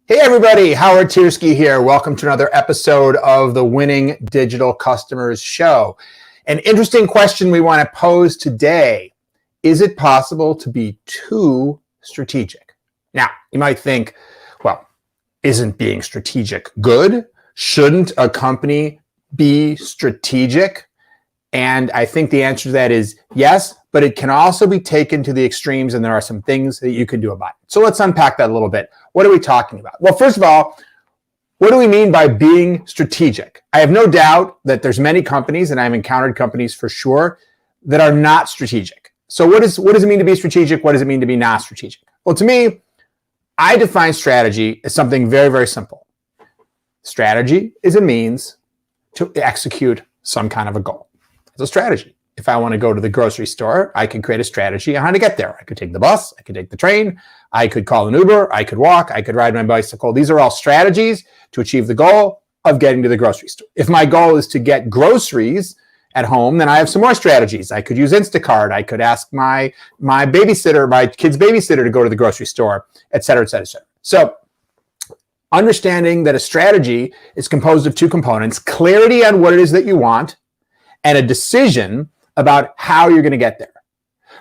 Hey everybody, Howard Tiersky here. Welcome to another episode of the Winning Digital Customers Show. An interesting question we want to pose today. Is it possible to be too strategic? Now, you might think, well, isn't being strategic good? Shouldn't a company be strategic? And I think the answer to that is yes, but it can also be taken to the extremes, and there are some things that you can do about it. So let's unpack that a little bit. What are we talking about? Well, first of all, what do we mean by being strategic? I have no doubt that there's many companies, and I've encountered companies for sure, that are not strategic. So what does it mean to be strategic? What does it mean to be not strategic? Well, to me, I define strategy as something very, very simple. Strategy is a means to execute some kind of a goal. It's a strategy. If I want to go to the grocery store, I can create a strategy on how to get there. I could take the bus, I could take the train, I could call an Uber, I could walk, I could ride my bicycle. These are all strategies to achieve the goal of getting to the grocery store. If my goal is to get groceries at home, then I have some more strategies. I could use Instacart. I could ask my babysitter, my kid's babysitter to go to the grocery store, et cetera, et cetera, et cetera. So understanding that a strategy is composed of two components: clarity on what it is that you want, and a decision about how you're going to get there.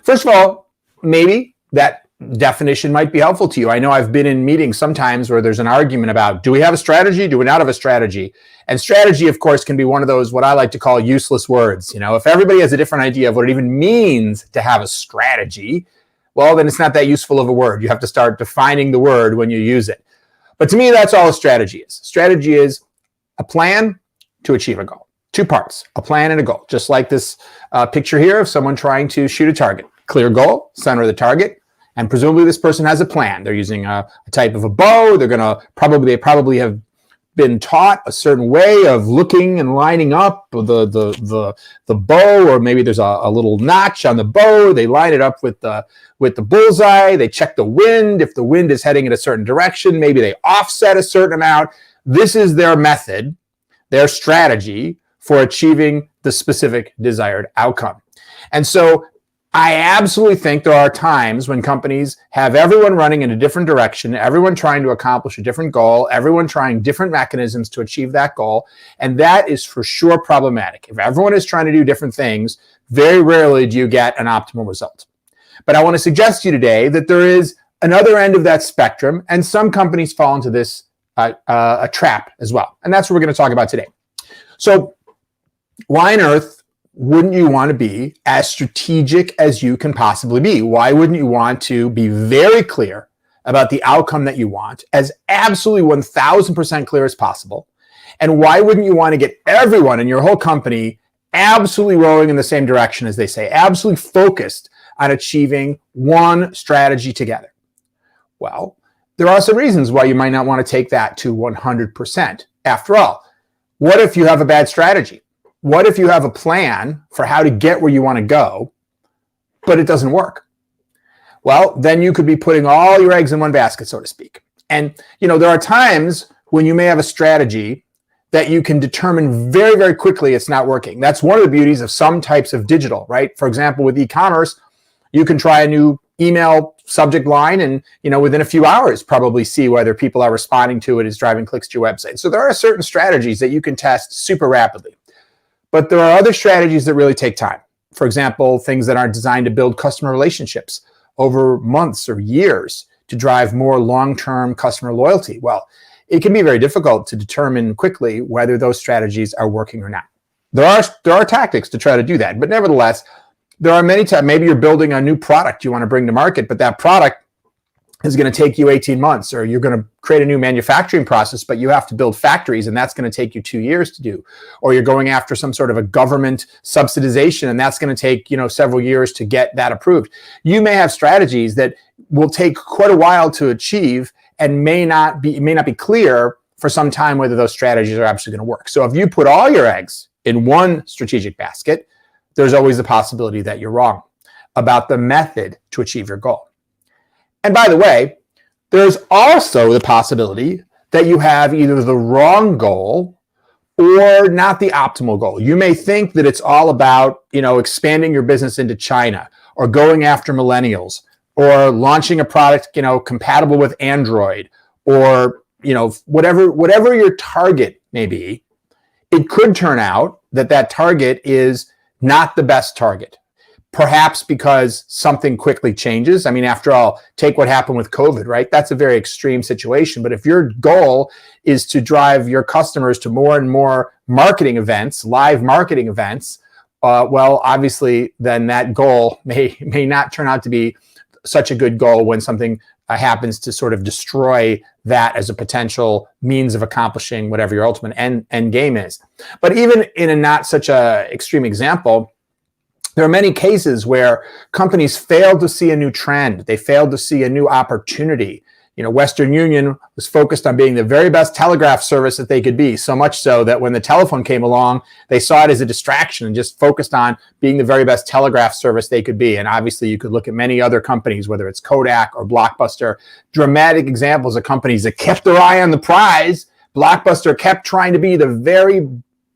First of all, maybe that definition might be helpful to you. I know I've been in meetings sometimes where there's an argument about, do we have a strategy? Do we not have a strategy? And strategy, of course, can be one of those, what I like to call useless words. You know, if everybody has a different idea of what it even means to have a strategy, well, then it's not that useful of a word. You have to start defining the word when you use it. But to me, that's all a strategy is. Strategy is a plan to achieve a goal. Two parts, a plan and a goal. Just like this picture here of someone trying to shoot a target. Clear goal, center of the target, and presumably this person has a plan. They're using a type of a bow. They probably have been taught a certain way of looking and lining up the bow, or maybe there's a little notch on the bow. They line it up with the bullseye. They check the wind. If the wind is heading in a certain direction, maybe they offset a certain amount. This is their method, their strategy for achieving the specific desired outcome. And so I absolutely think there are times when companies have everyone running in a different direction, everyone trying to accomplish a different goal, everyone trying different mechanisms to achieve that goal, and that is for sure problematic. If everyone is trying to do different things, very rarely do you get an optimal result. But I want to suggest to you today that there is another end of that spectrum, and some companies fall into this a trap as well. And that's what we're going to talk about today. So why on earth wouldn't you want to be as strategic as you can possibly be? Why wouldn't you want to be very clear about the outcome that you want, as absolutely 1000% clear as possible? And why wouldn't you want to get everyone in your whole company absolutely rowing in the same direction, as they say, absolutely focused on achieving one strategy together? Well, there are some reasons why you might not want to take that to 100%. After all, what if you have a bad strategy? What if you have a plan for how to get where you want to go, but it doesn't work? Well, then you could be putting all your eggs in one basket, so to speak. And, you know, there are times when you may have a strategy that you can determine very, very quickly it's not working. That's one of the beauties of some types of digital, right? For example, with e-commerce, you can try a new email subject line and, you know, within a few hours probably see whether people are responding to it, is driving clicks to your website. So there are certain strategies that you can test super rapidly. But there are other strategies that really take time. For example, things that aren't designed to build customer relationships over months or years to drive more long-term customer loyalty. Well, it can be very difficult to determine quickly whether those strategies are working or not. There are tactics to try to do that, but nevertheless, there are many times, maybe you're building a new product you want to bring to market, but that product is going to take you 18 months, or you're going to create a new manufacturing process, but you have to build factories and that's going to take you 2 years to do. Or you're going after some sort of a government subsidization and that's going to take, you know, several years to get that approved. You may have strategies that will take quite a while to achieve and may not be clear for some time whether those strategies are actually going to work. So if you put all your eggs in one strategic basket, there's always the possibility that you're wrong about the method to achieve your goal. And by the way, there's also the possibility that you have either the wrong goal or not the optimal goal. You may think that it's all about, you know, expanding your business into China or going after millennials or launching a product, you know, compatible with Android or, whatever your target may be, it could turn out that target is not the best target. Perhaps because something quickly changes. I mean, after all, take what happened with COVID, right? That's a very extreme situation. But if your goal is to drive your customers to more and more marketing events, live marketing events, well, obviously, then that goal may not turn out to be such a good goal when something happens to sort of destroy that as a potential means of accomplishing whatever your ultimate end game is. But even in a not such a extreme example, there are many cases where companies failed to see a new trend. They failed to see a new opportunity. Western Union was focused on being the very best telegraph service that they could be, so much so that when the telephone came along, they saw it as a distraction and just focused on being the very best telegraph service they could be. And obviously, you could look at many other companies, whether it's Kodak or Blockbuster, dramatic examples of companies that kept their eye on the prize. Blockbuster kept trying to be the very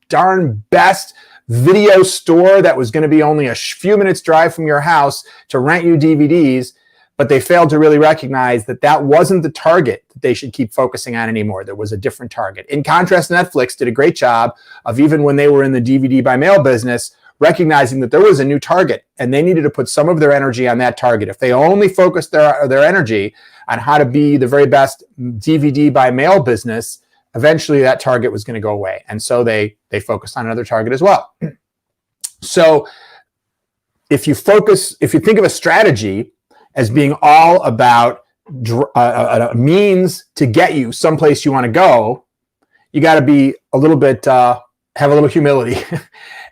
darn best video store that was going to be only a few minutes drive from your house to rent you DVDs, but they failed to really recognize that wasn't the target that they should keep focusing on anymore. There was a different target. In contrast, Netflix did a great job of, even when they were in the DVD by mail business, recognizing that there was a new target and they needed to put some of their energy on that target. If they only focused their energy on how to be the very best DVD by mail business, eventually that target was going to go away. And so they focused on another target as well. So if you think of a strategy as being all about a means to get you someplace you want to go, you got to be a little bit, have a little humility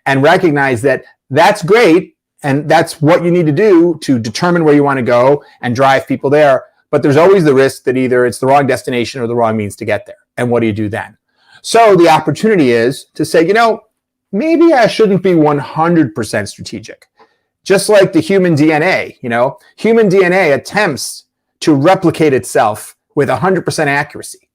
and recognize that that's great. And that's what you need to do to determine where you want to go and drive people there. But there's always the risk that either it's the wrong destination or the wrong means to get there. And what do you do then? So the opportunity is to say, maybe I shouldn't be 100% strategic. Just like the human DNA, human DNA attempts to replicate itself with 100% accuracy.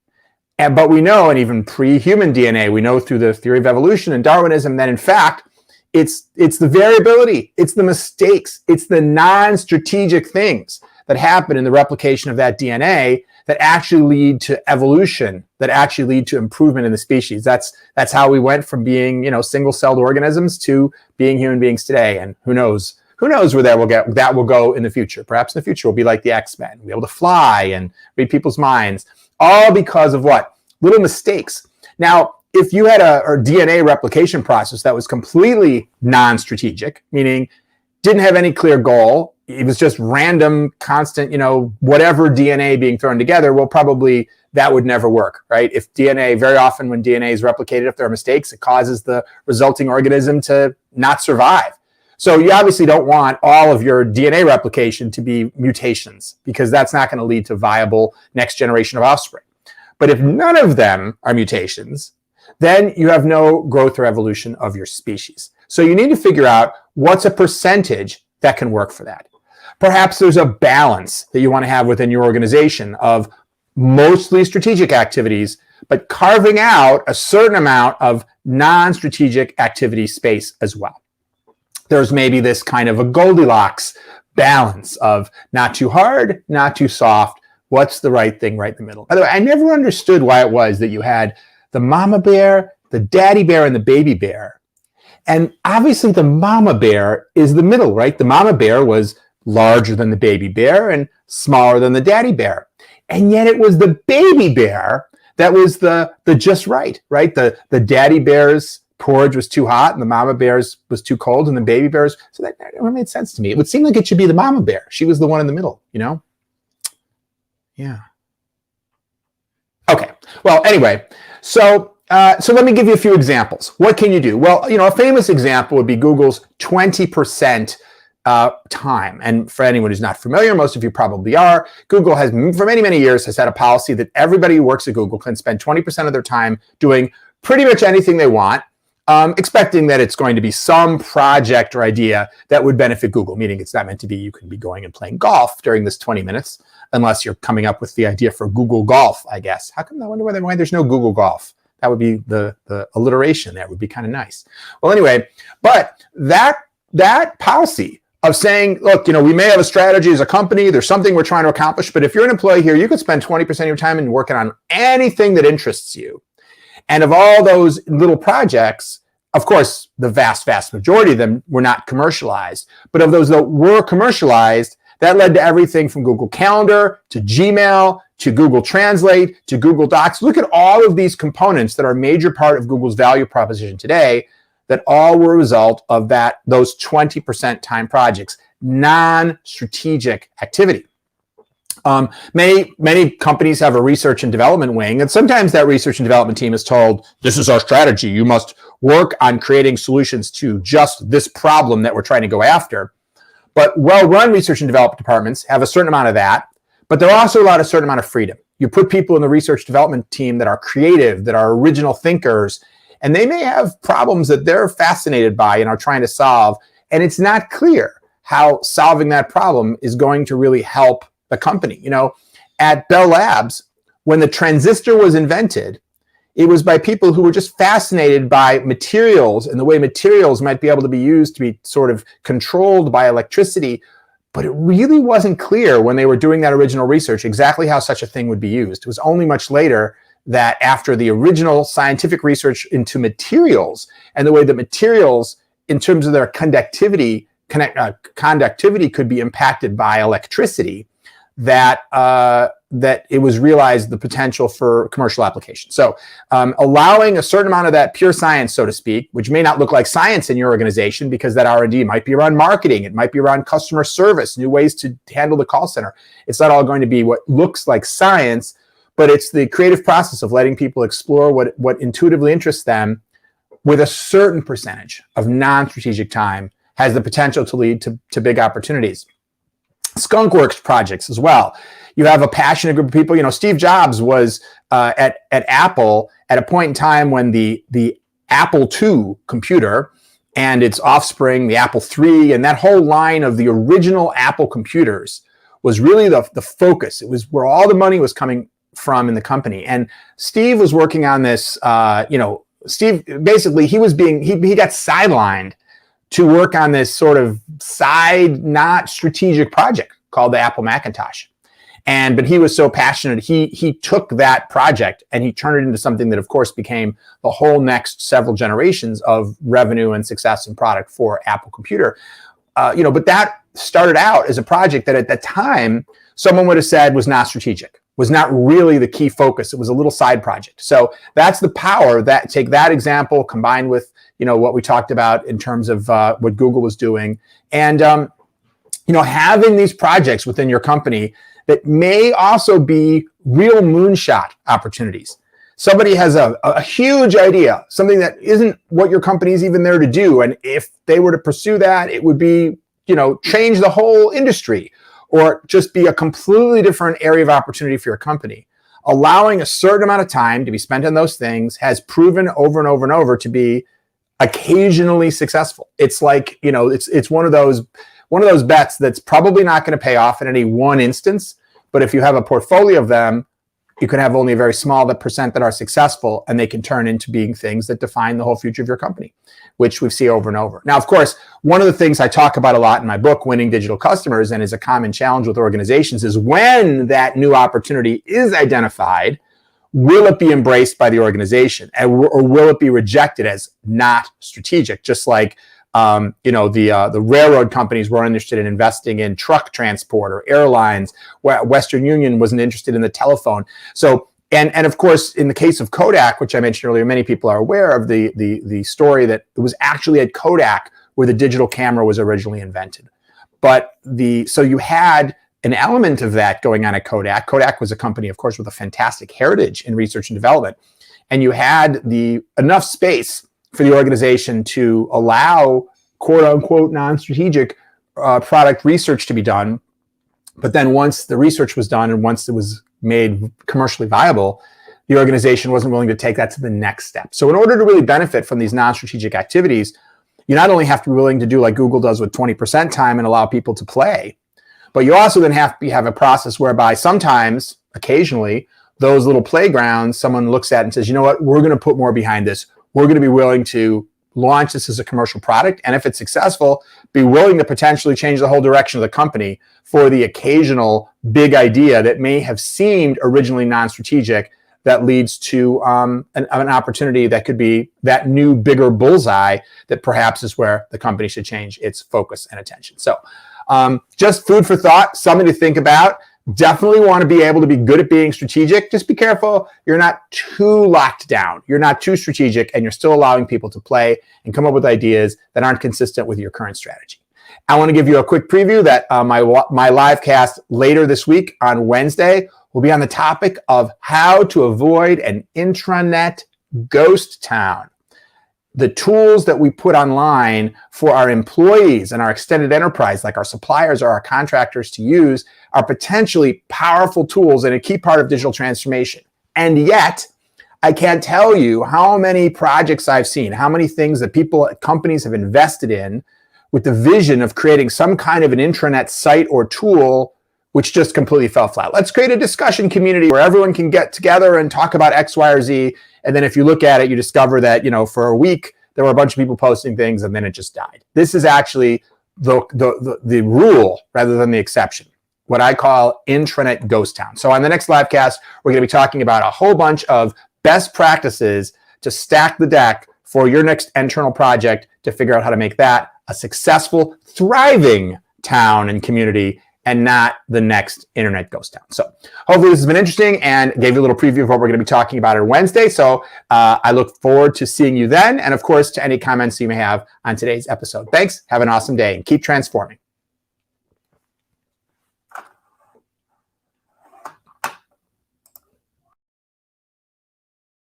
But we know, and even pre-human DNA, we know through the theory of evolution and Darwinism, that in fact, it's the variability, it's the mistakes, it's the non-strategic things that happen in the replication of that DNA that actually lead to evolution, that actually lead to improvement in the species. That's how we went from being, single-celled organisms to being human beings today. And who knows where that will go in the future. Perhaps in the future we'll be like the X-Men, we'll be able to fly and read people's minds, all because of what? Little mistakes. Now, if you had a DNA replication process that was completely non-strategic, meaning didn't have any clear goal, it was just random, constant, whatever DNA being thrown together, well, probably that would never work, right? If DNA, very often when DNA is replicated, if there are mistakes, it causes the resulting organism to not survive. So you obviously don't want all of your DNA replication to be mutations, because that's not going to lead to viable next generation of offspring. But if none of them are mutations, then you have no growth or evolution of your species. So you need to figure out what's a percentage that can work for that. Perhaps there's a balance that you want to have within your organization of mostly strategic activities, but carving out a certain amount of non-strategic activity space as well. There's maybe this kind of a Goldilocks balance of not too hard, not too soft. What's the right thing right in the middle? By the way, I never understood why it was that you had the mama bear, the daddy bear, and the baby bear. And obviously the mama bear is the middle, right? The mama bear was larger than the baby bear and smaller than the daddy bear. And yet it was the baby bear that was the just right? The daddy bear's porridge was too hot and the mama bear's was too cold, and the baby bear's, so that never made sense to me. It would seem like it should be the mama bear. She was the one in the middle, Yeah. Okay. Well, anyway, so let me give you a few examples. What can you do? Well, a famous example would be Google's 20% time. And for anyone who's not familiar, most of you probably are, Google has, for many, many years, has had a policy that everybody who works at Google can spend 20% of their time doing pretty much anything they want, expecting that it's going to be some project or idea that would benefit Google, meaning it's not meant to be you can be going and playing golf during this 20 minutes, unless you're coming up with the idea for Google Golf, I guess. How come? I wonder why there's no Google Golf. That would be the alliteration there would be kind of nice. Well, anyway, but that policy of saying, look, we may have a strategy as a company, there's something we're trying to accomplish, but if you're an employee here, you could spend 20% of your time in working on anything that interests you. And of all those little projects, of course, the vast, vast majority of them were not commercialized. But of those that were commercialized, that led to everything from Google Calendar to Gmail to Google Translate to Google Docs. Look at all of these components that are a major part of Google's value proposition today that all were a result of those 20% time projects, non-strategic activity. Many companies have a research and development wing, and sometimes that research and development team is told, this is our strategy. You must work on creating solutions to just this problem that we're trying to go after. But well-run research and development departments have a certain amount of that, but they're also allowed a certain amount of freedom. You put people in the research development team that are creative, that are original thinkers, and they may have problems that they're fascinated by and are trying to solve, and it's not clear how solving that problem is going to really help the company. At Bell Labs, when the transistor was invented, it was by people who were just fascinated by materials and the way materials might be able to be used to be sort of controlled by electricity. But it really wasn't clear when they were doing that original research exactly how such a thing would be used. It was only much later that after the original scientific research into materials and the way that materials, in terms of their conductivity could be impacted by electricity, that it was realized the potential for commercial application. So allowing a certain amount of that pure science, so to speak, which may not look like science in your organization because that R&D might be around marketing, it might be around customer service, new ways to handle the call center. It's not all going to be what looks like science, but it's the creative process of letting people explore what intuitively interests them with a certain percentage of non-strategic time has the potential to lead to big opportunities. Skunk Works projects as well. You have a passionate group of people. Steve Jobs was at Apple at a point in time when the Apple II computer and its offspring, the Apple III, and that whole line of the original Apple computers was really the focus. It was where all the money was coming from in the company. And Steve was working on this, Steve, basically he got sidelined to work on this sort of side, not strategic project called the Apple Macintosh. But he was so passionate, he took that project and he turned it into something that, of course, became the whole next several generations of revenue and success and product for Apple Computer. But that started out as a project that at the time, someone would have said was not strategic, was not really the key focus. It was a little side project. So that's the power that take that example combined with, what we talked about in terms of what Google was doing. And, having these projects within your company that may also be real moonshot opportunities. Somebody has a huge idea, something that isn't what your company is even there to do. And if they were to pursue that, it would be, change the whole industry or just be a completely different area of opportunity for your company. Allowing a certain amount of time to be spent on those things has proven over and over and over to be occasionally successful. It's like, it's one of those bets that's probably not going to pay off in any one instance. But if you have a portfolio of them, you can have only a very small percent that are successful, and they can turn into being things that define the whole future of your company, which we see over and over. Now, of course, one of the things I talk about a lot in my book, Winning Digital Customers, and is a common challenge with organizations, is when that new opportunity is identified, will it be embraced by the organization, or will it be rejected as not strategic? Just like the railroad companies weren't interested in investing in truck transport or airlines, where Western Union wasn't interested in the telephone. So, and of course, in the case of Kodak, which I mentioned earlier, many people are aware of the story that it was actually at Kodak where the digital camera was originally invented. But so you had an element of that going on at Kodak. Kodak was a company, of course, with a fantastic heritage in research and development. And you had enough space for the organization to allow quote unquote non-strategic product research to be done. But then once the research was done and once it was made commercially viable, the organization wasn't willing to take that to the next step. So in order to really benefit from these non-strategic activities, you not only have to be willing to do like Google does with 20% time and allow people to play, but you also then have to have a process whereby sometimes, occasionally, those little playgrounds, someone looks at and says, you know what, we're going to put more behind this. We're going to be willing to launch this as a commercial product, and if it's successful, be willing to potentially change the whole direction of the company for the occasional big idea that may have seemed originally non-strategic that leads to an opportunity that could be that new, bigger bullseye that perhaps is where the company should change its focus and attention. So just food for thought, something to think about. Definitely want to be able to be good at being strategic. Just be careful you're not too locked down. You're not too strategic, and you're still allowing people to play and come up with ideas that aren't consistent with your current strategy. I want to give you a quick preview that my live cast later this week on Wednesday will be on the topic of how to avoid an intranet ghost town. The tools that we put online for our employees and our extended enterprise, like our suppliers or our contractors to use, are potentially powerful tools and a key part of digital transformation. And yet, I can't tell you how many projects I've seen, how many things that companies have invested in with the vision of creating some kind of an intranet site or tool which just completely fell flat. Let's create a discussion community where everyone can get together and talk about X, Y, or Z. And then if you look at it, you discover that, for a week, there were a bunch of people posting things and then it just died. This is actually the rule rather than the exception, what I call intranet ghost town. So on the next live cast, we're going to be talking about a whole bunch of best practices to stack the deck for your next internal project to figure out how to make that a successful, thriving town and community, and not the next internet ghost town. So hopefully this has been interesting and gave you a little preview of what we're going to be talking about on Wednesday. So I look forward to seeing you then. And of course, to any comments you may have on today's episode. Thanks. Have an awesome day and keep transforming.